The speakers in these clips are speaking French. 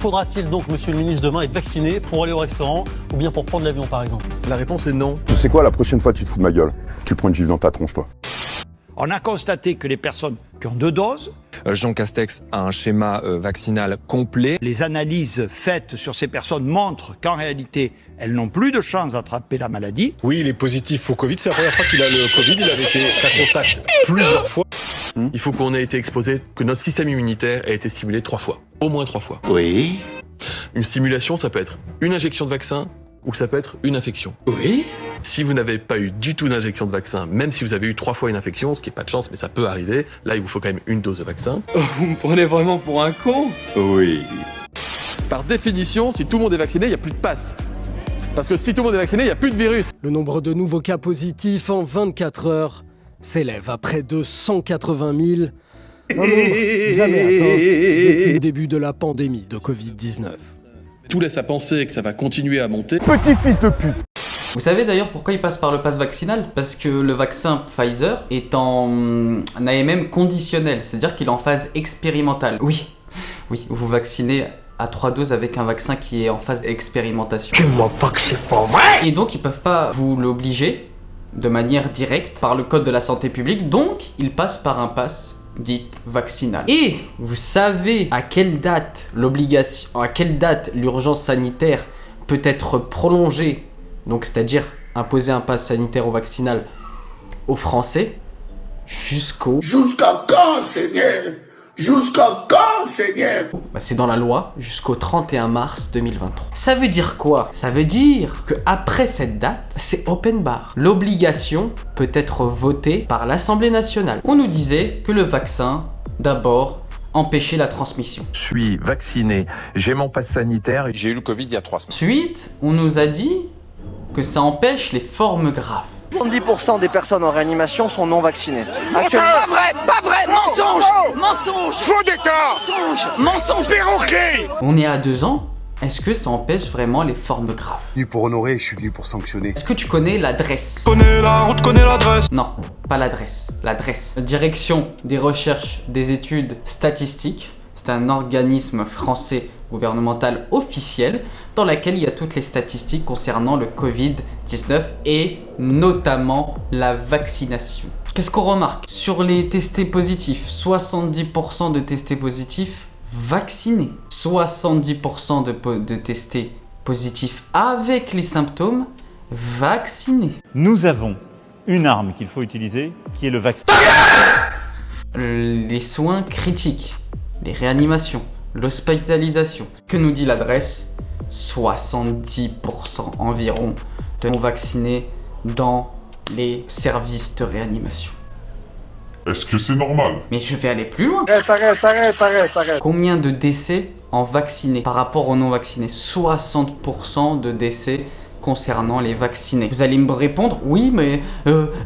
Faudra-t-il donc, monsieur le ministre, demain être vacciné pour aller au restaurant ou bien pour prendre l'avion par exemple? La réponse est non. Tu sais quoi, la prochaine fois tu te fous de ma gueule. Tu prends une gifle dans ta tronche, toi. On a constaté que les personnes qui ont 2 doses, Jean Castex a un schéma vaccinal complet. les analyses faites sur ces personnes montrent qu'en réalité, elles n'ont plus de chance d'attraper la maladie. Oui, il est positif au Covid. C'est la première fois qu'il a le Covid. Il avait été fait contact plusieurs fois. Il faut qu'on ait été exposé, que notre système immunitaire ait été stimulé 3 fois. Au moins 3 fois. Oui. Une stimulation, ça peut être une injection de vaccin ou ça peut être une infection. Oui. Si vous n'avez pas eu du tout d'injection de vaccin, même si vous avez eu 3 fois une infection, ce qui n'est pas de chance, mais ça peut arriver, là, il vous faut quand même une dose de vaccin. Vous me prenez vraiment pour un con? Oui. Par définition, si tout le monde est vacciné, il n'y a plus de passe. Parce que si tout le monde est vacciné, il n'y a plus de virus. Le nombre de nouveaux cas positifs en 24 heures s'élève à près de 180 000. Un nombre jamais atteint depuis le début de la pandémie de Covid-19. Tout laisse à penser que ça va continuer à monter. Vous savez d'ailleurs pourquoi il passe par le pass vaccinal? Parce que le vaccin Pfizer est en AMM conditionnel, c'est-à-dire qu'il est en phase expérimentale. Oui, vous vaccinez à 3 doses avec un vaccin qui est en phase d'expérimentation. Tu m'as pas que c'est pas vrai. Et donc ils peuvent pas vous l'obliger de manière directe par le code de la santé publique, donc il passe par un pass dite vaccinale. Et vous savez à quelle date l'urgence sanitaire peut être prolongée, donc c'est-à-dire imposer un pass sanitaire ou vaccinal aux Français jusqu'au... Jusqu'à quand, Seigneur? Jusqu'à quand, Seigneur? c'est dans la loi, jusqu'au 31 mars 2023. Ça veut dire quoi? Ça veut dire que après cette date, c'est open bar. L'obligation peut être votée par l'Assemblée nationale. On nous disait que le vaccin, d'abord, empêchait la transmission. Je suis vacciné, j'ai mon passe sanitaire. J'ai eu le Covid il y a 3 semaines. Ensuite, on nous a dit que ça empêche les formes graves. 70% des personnes en réanimation sont non vaccinées. Pas vrai, mensonge. Mensonge. Faux d'état. Mensonge perroquet. On est à 2 ans. Est-ce que ça empêche vraiment les formes graves? Venu pour honorer, je suis venu pour sanctionner. Est-ce que tu connais l'adresse? Connais la route, connais l'adresse. Non, pas l'adresse. L'adresse. Direction des recherches des études statistiques. C'est un organisme français gouvernemental officiel dans laquelle il y a toutes les statistiques concernant le Covid-19 et notamment la vaccination. Qu'est-ce qu'on remarque? Sur les testés positifs, 70% de testés positifs vaccinés. 70% de testés positifs avec les symptômes vaccinés. Nous avons une arme qu'il faut utiliser, qui est le vaccin. Les soins critiques, les réanimations, l'hospitalisation. Que nous dit l'adresse? 70% environ de non-vaccinés dans les services de réanimation. Est-ce que c'est normal? Mais je vais aller plus loin. Arrête. Combien de décès en vaccinés par rapport aux non-vaccinés? 60% de décès concernant les vaccinés. Vous allez me répondre, oui, mais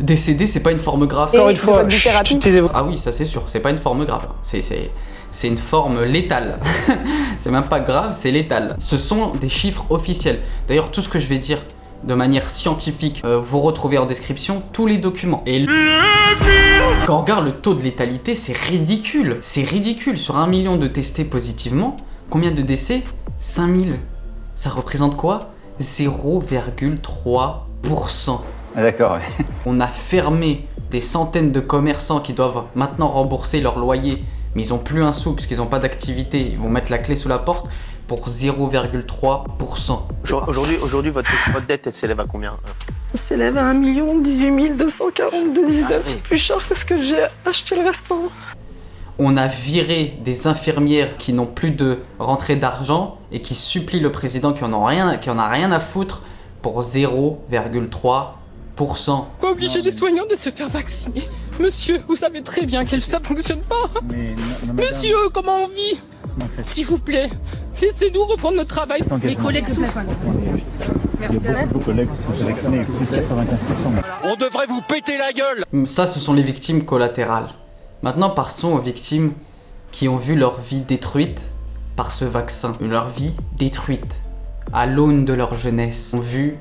décédé, c'est pas une forme grave. Encore une fois, taisez-vous. Ah oui, ça c'est sûr, c'est pas une forme grave. C'est une forme létale. C'est même pas grave, c'est létal. Ce sont des chiffres officiels. D'ailleurs, tout ce que je vais dire de manière scientifique, vous retrouvez en description tous les documents. Et quand on regarde le taux de létalité, c'est ridicule. C'est ridicule. Sur 1 million de testés positivement, combien de décès? 5000. Ça représente quoi? 0,3%. Ah, d'accord, ouais. On a fermé des centaines de commerçants qui doivent maintenant rembourser leur loyer, mais ils n'ont plus un sou parce qu'ils n'ont pas d'activité. Ils vont mettre la clé sous la porte pour 0,3%. Aujourd'hui, votre dette, elle s'élève à combien? Elle s'élève à 1 18 242,19. Plus cher que ce que j'ai acheté le restaurant. On a viré des infirmières qui n'ont plus de rentrée d'argent et qui supplient le président qui en a rien à foutre pour 0,3%. Pourquoi obliger les soignants de se faire vacciner? Monsieur, vous savez très bien que ça fonctionne pas. Monsieur, comment on vit? S'il vous plaît, laissez-nous reprendre notre travail. Mes collègues souffrent. Merci. Vos collègues qui sont vaccinés, plus de 95%. On devrait vous péter la gueule. Ça, ce sont les victimes collatérales. Maintenant, passons aux victimes qui ont vu leur vie détruite par ce vaccin. Leur vie détruite à l'aune de leur jeunesse. Ont vu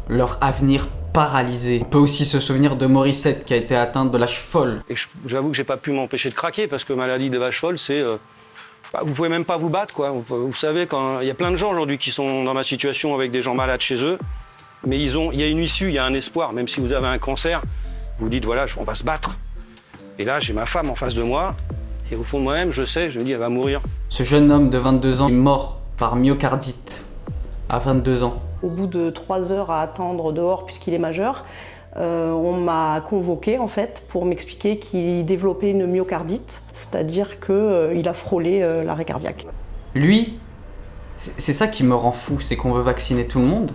leur avenir paralysé. On peut aussi se souvenir de Morissette qui a été atteinte de vache folle. Et j'avoue que j'ai pas pu m'empêcher de craquer parce que maladie de vache folle, c'est Vous pouvez même pas vous battre, quoi. Vous savez, il y a plein de gens aujourd'hui qui sont dans ma situation avec des gens malades chez eux, mais il y a une issue, il y a un espoir. Même si vous avez un cancer, vous dites voilà, on va se battre. Et là, j'ai ma femme en face de moi, et au fond de moi-même, je me dis elle va mourir. Ce jeune homme de 22 ans est mort par myocardite à 22 ans. Au bout de 3 heures à attendre dehors puisqu'il est majeur, on m'a convoqué en fait pour m'expliquer qu'il développait une myocardite, c'est-à-dire qu'il a frôlé l'arrêt cardiaque. Lui, c'est ça qui me rend fou, c'est qu'on veut vacciner tout le monde,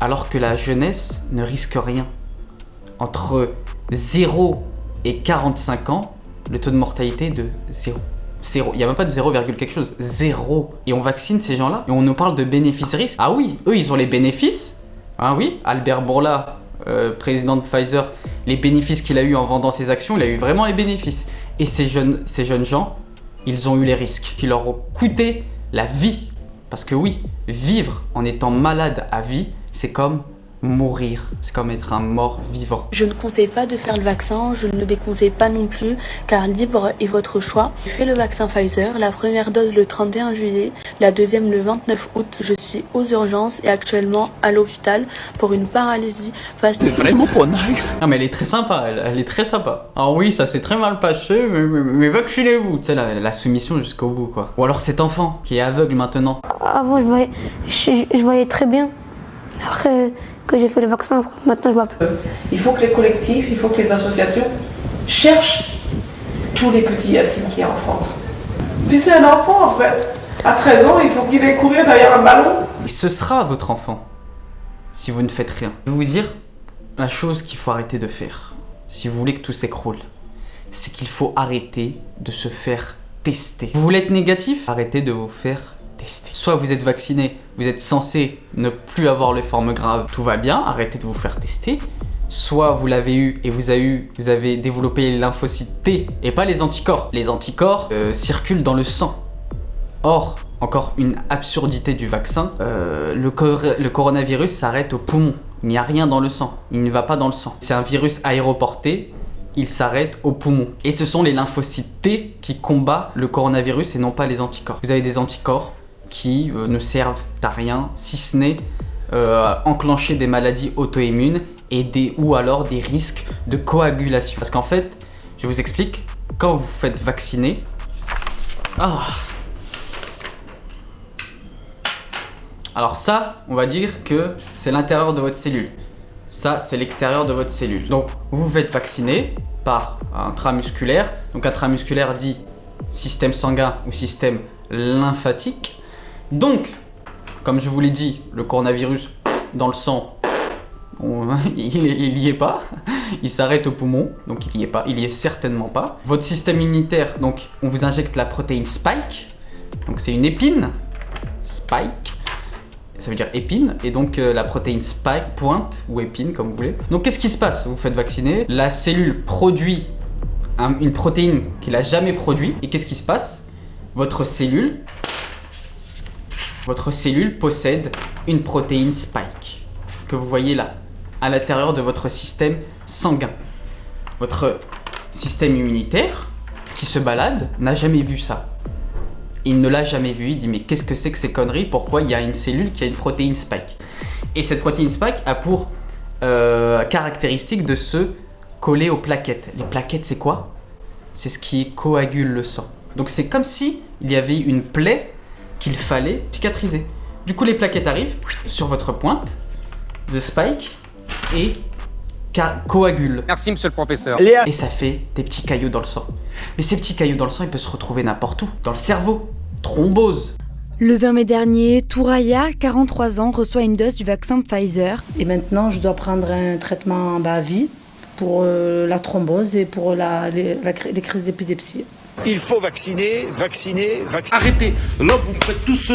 alors que la jeunesse ne risque rien. Entre 0 et 45 ans, le taux de mortalité est de 0. Il n'y a même pas de 0, quelque chose. 0. Et on vaccine ces gens-là. Et on nous parle de bénéfices-risques. Ah oui, eux, ils ont les bénéfices. Ah oui, Albert Bourla, président de Pfizer, les bénéfices qu'il a eu en vendant ses actions, il a eu vraiment les bénéfices. Et ces jeunes gens, ils ont eu les risques qui leur ont coûté la vie. Parce que oui, vivre en étant malade à vie, c'est comme mourir, c'est comme être un mort vivant. Je ne conseille pas de faire le vaccin, je ne le déconseille pas non plus, car libre est votre choix. J'ai fait le vaccin Pfizer, la première dose le 31 juillet, la deuxième le 29 août. Je suis aux urgences et actuellement à l'hôpital pour une paralysie face... C'est vraiment pas nice. Non mais elle est très sympa, elle est très sympa. Ah oui, ça s'est très mal passé, mais vaccinez-vous. Tu sais, la soumission jusqu'au bout, quoi. Ou alors cet enfant qui est aveugle maintenant. Avant, je voyais très bien. Après que j'ai fait le vaccin, maintenant je vois plus. Il faut que les collectifs, il faut que les associations cherchent tous les petits Yassine qu'il y a en France. Puis c'est un enfant en fait. À 13 ans, il faut qu'il aille courir derrière un ballon. Et ce sera votre enfant si vous ne faites rien. Je vais vous dire la chose qu'il faut arrêter de faire si vous voulez que tout s'écroule. C'est qu'il faut arrêter de se faire tester. Vous voulez être négatif? Arrêtez de vous faire tester. Soit vous êtes vacciné, vous êtes censé ne plus avoir les formes graves, tout va bien, arrêtez de vous faire tester. Soit vous l'avez eu et vous avez développé les lymphocytes T et pas les anticorps. Les anticorps circulent dans le sang. Or, encore une absurdité du vaccin, le coronavirus s'arrête au poumon. Il n'y a rien dans le sang, il ne va pas dans le sang. C'est un virus aéroporté, il s'arrête au poumon. Et ce sont les lymphocytes T qui combattent le coronavirus et non pas les anticorps. Vous avez des anticorps qui ne servent à rien, si ce n'est enclencher des maladies auto-immunes et ou alors des risques de coagulation. Parce qu'en fait, je vous explique, quand vous faites vacciner... Alors ça, on va dire que c'est l'intérieur de votre cellule. Ça, c'est l'extérieur de votre cellule. Donc, vous vous faites vacciner par intramusculaire. Donc, intramusculaire dit système sanguin ou système lymphatique. Donc, comme je vous l'ai dit, le coronavirus dans le sang, il y est pas. Il s'arrête au poumon, donc il y est pas. Il y est certainement pas. Votre système immunitaire, donc on vous injecte la protéine Spike. Donc c'est une épine. Spike. Ça veut dire épine, et donc la protéine Spike, pointe, ou épine, comme vous voulez. Donc qu'est-ce qui se passe? Vous faites vacciner, la cellule produit une protéine qu'il n'a jamais produite, et qu'est-ce qui se passe? Votre cellule possède une protéine Spike, que vous voyez là, à l'intérieur de votre système sanguin. Votre système immunitaire, qui se balade, n'a jamais vu ça. Il ne l'a jamais vu, il dit mais qu'est-ce que c'est que ces conneries? Pourquoi il y a une cellule qui a une protéine Spike? Et cette protéine Spike a pour caractéristique de se coller aux plaquettes. Les plaquettes, c'est quoi? C'est ce qui coagule le sang. Donc c'est comme si il y avait une plaie qu'il fallait cicatriser. Du coup les plaquettes arrivent sur votre pointe de Spike et coagulent. Merci monsieur le professeur. Et ça fait des petits caillots dans le sang. Mais ces petits caillots dans le sang, ils peuvent se retrouver n'importe où. Dans le cerveau. Thrombose. Le 20 mai dernier, Touraya, 43 ans, reçoit une dose du vaccin Pfizer. Et maintenant, je dois prendre un traitement à vie pour la thrombose et pour les crises d'épilepsie. Il faut vacciner. Arrêtez. Là, vous me faites tous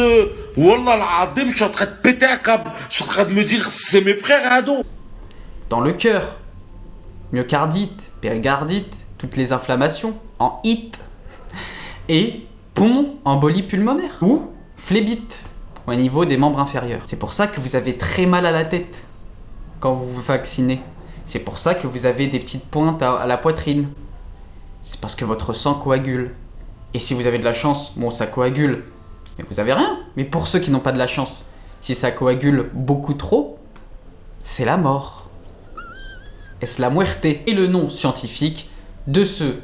Wallah al-Adim, je suis en train de péter un câble. Je suis en train de me dire, c'est mes frères ados. Dans le cœur. Myocardite, périgardite, toutes les inflammations, en HIT. Et poumon, embolie pulmonaire. Ou phlébite, au niveau des membres inférieurs. C'est pour ça que vous avez très mal à la tête quand vous vous vaccinez. C'est pour ça que vous avez des petites pointes à la poitrine. C'est parce que votre sang coagule. Et si vous avez de la chance, bon, ça coagule, mais vous avez rien. Mais pour ceux qui n'ont pas de la chance, si ça coagule beaucoup trop, c'est la mort. Es la muerte. Et le nom scientifique de ce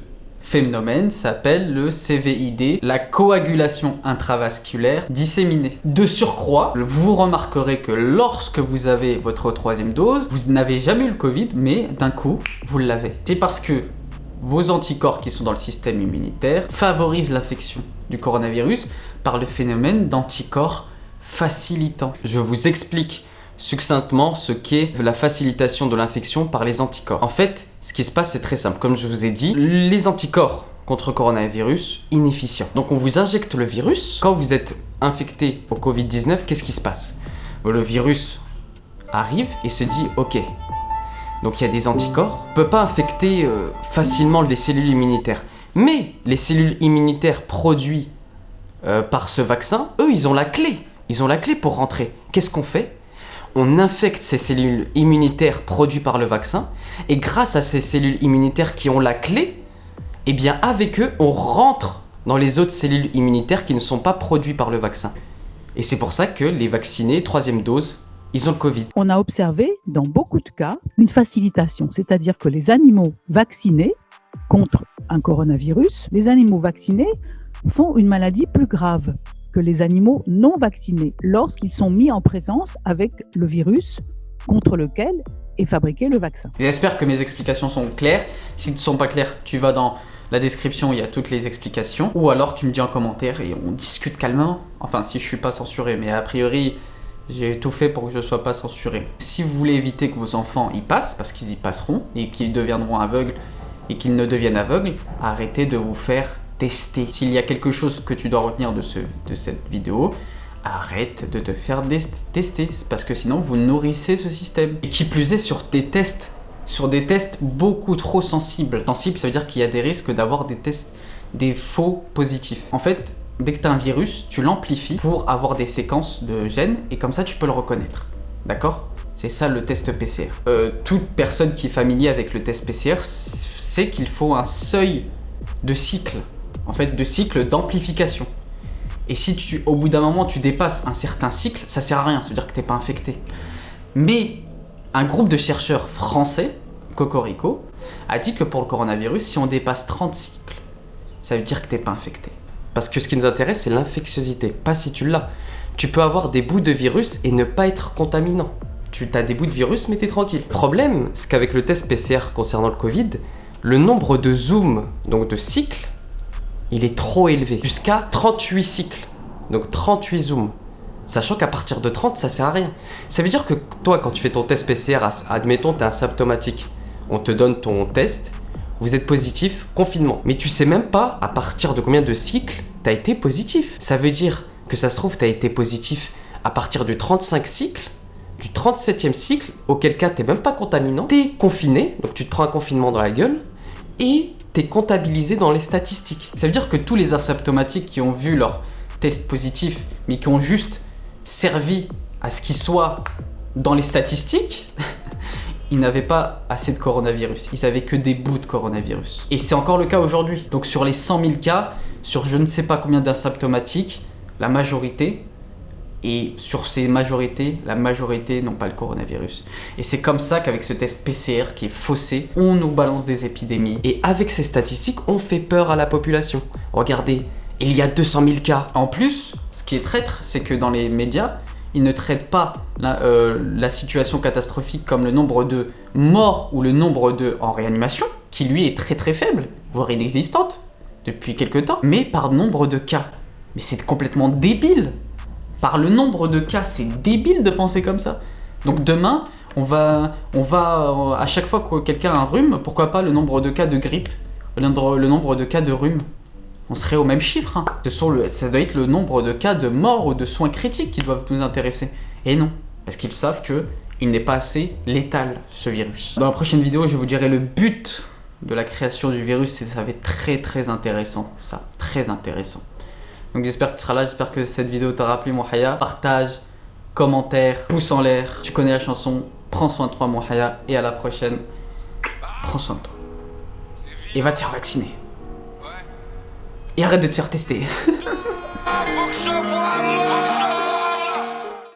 phénomène s'appelle le CVID, la coagulation intravasculaire disséminée. De surcroît, vous remarquerez que lorsque vous avez votre 3e dose, vous n'avez jamais eu le Covid, mais d'un coup, vous l'avez. C'est parce que vos anticorps qui sont dans le système immunitaire favorisent l'infection du coronavirus par le phénomène d'anticorps facilitant. Je vous explique succinctement ce qu'est la facilitation de l'infection par les anticorps. En fait, ce qui se passe, c'est très simple. Comme je vous ai dit, les anticorps contre coronavirus, inefficients. Donc on vous injecte le virus. Quand vous êtes infecté au Covid-19, qu'est-ce qui se passe? Le virus arrive et se dit « Ok ». Donc il y a des anticorps. On ne peut pas infecter facilement les cellules immunitaires. Mais les cellules immunitaires produites par ce vaccin, eux, ils ont la clé. Ils ont la clé pour rentrer. Qu'est-ce qu'on fait? On infecte ces cellules immunitaires produites par le vaccin, et grâce à ces cellules immunitaires qui ont la clé, eh bien avec eux, on rentre dans les autres cellules immunitaires qui ne sont pas produites par le vaccin. Et c'est pour ça que les vaccinés, 3e dose, ils ont le Covid. On a observé, dans beaucoup de cas, une facilitation, c'est-à-dire que les animaux vaccinés contre un coronavirus, les animaux vaccinés font une maladie plus grave que les animaux non vaccinés lorsqu'ils sont mis en présence avec le virus contre lequel est fabriqué le vaccin. J'espère que mes explications sont claires. Si elles ne sont pas claires, tu vas dans la description, il y a toutes les explications. Ou alors tu me dis en commentaire et on discute calmement. Enfin, si je suis pas censuré, mais a priori, j'ai tout fait pour que je ne sois pas censuré. Si vous voulez éviter que vos enfants y passent, parce qu'ils y passeront, et qu'ils deviendront aveugles, et qu'ils ne deviennent aveugles, arrêtez de vous faire tester. S'il y a quelque chose que tu dois retenir de cette vidéo, arrête de te faire tester, parce que sinon vous nourrissez ce système. Et qui plus est sur des tests beaucoup trop sensibles. Sensible, ça veut dire qu'il y a des risques d'avoir des faux positifs. En fait, dès que tu as un virus, tu l'amplifies pour avoir des séquences de gènes, et comme ça tu peux le reconnaître. D'accord? C'est ça le test PCR. Toute personne qui est familière avec le test PCR sait qu'il faut un seuil de cycle. En fait, de cycle d'amplification. Et si au bout d'un moment tu dépasses un certain cycle, ça sert à rien, ça veut dire que t'es pas infecté. Mais un groupe de chercheurs français, Cocorico, a dit que pour le coronavirus, si on dépasse 30 cycles, ça veut dire que t'es pas infecté. Parce que ce qui nous intéresse, c'est l'infectiosité, pas si tu l'as. Tu peux avoir des bouts de virus et ne pas être contaminant. Tu as des bouts de virus, mais t'es tranquille. Le problème, c'est qu'avec le test PCR concernant le Covid, le nombre de zooms, donc de cycles, il est trop élevé, jusqu'à 38 cycles, donc 38 zooms. Sachant qu'à partir de 30, ça sert à rien. Ça veut dire que toi, quand tu fais ton test PCR, admettons, tu es asymptomatique, on te donne ton test, vous êtes positif, confinement. Mais tu sais même pas à partir de combien de cycles tu as été positif. Ça veut dire que ça se trouve, tu as été positif à partir du 35 cycles, du 37e cycle, auquel cas tu n'es même pas contaminant, tu es confiné, donc tu te prends un confinement dans la gueule, et t'es comptabilisé dans les statistiques. Ça veut dire que tous les asymptomatiques qui ont vu leur test positif, mais qui ont juste servi à ce qu'ils soient dans les statistiques, ils n'avaient pas assez de coronavirus. Ils avaient que des bouts de coronavirus. Et c'est encore le cas aujourd'hui. Donc sur les 100 000 cas, sur je ne sais pas combien d'asymptomatiques, la majorité, et sur ces majorités, la majorité n'ont pas le coronavirus. Et c'est comme ça qu'avec ce test PCR qui est faussé, on nous balance des épidémies. Et avec ces statistiques, on fait peur à la population. Regardez, il y a 200 000 cas. En plus, ce qui est traître, c'est que dans les médias, ils ne traitent pas la situation catastrophique comme le nombre de morts ou le nombre de en réanimation, qui lui est très très faible, voire inexistante, depuis quelques temps, mais par nombre de cas. Mais c'est complètement débile. Par le nombre de cas, c'est débile de penser comme ça. Donc demain, on va à chaque fois que quelqu'un a un rhume, pourquoi pas le nombre de cas de grippe, le nombre de cas de rhume. On serait au même chiffre. Hein. Ça doit être le nombre de cas de mort ou de soins critiques qui doivent nous intéresser. Et non, parce qu'ils savent qu'il n'est pas assez létal, ce virus. Dans la prochaine vidéo, je vous dirai le but de la création du virus, et ça va être très très intéressant. Ça, très intéressant. Donc j'espère que tu seras là, j'espère que cette vidéo t'aura plu mon haya. Partage, commentaire, pouce en l'air. Tu connais la chanson, prends soin de toi mon haya. Et à la prochaine, prends soin de toi. Et va te faire vacciner. et arrête de te faire tester. Faut que je vois,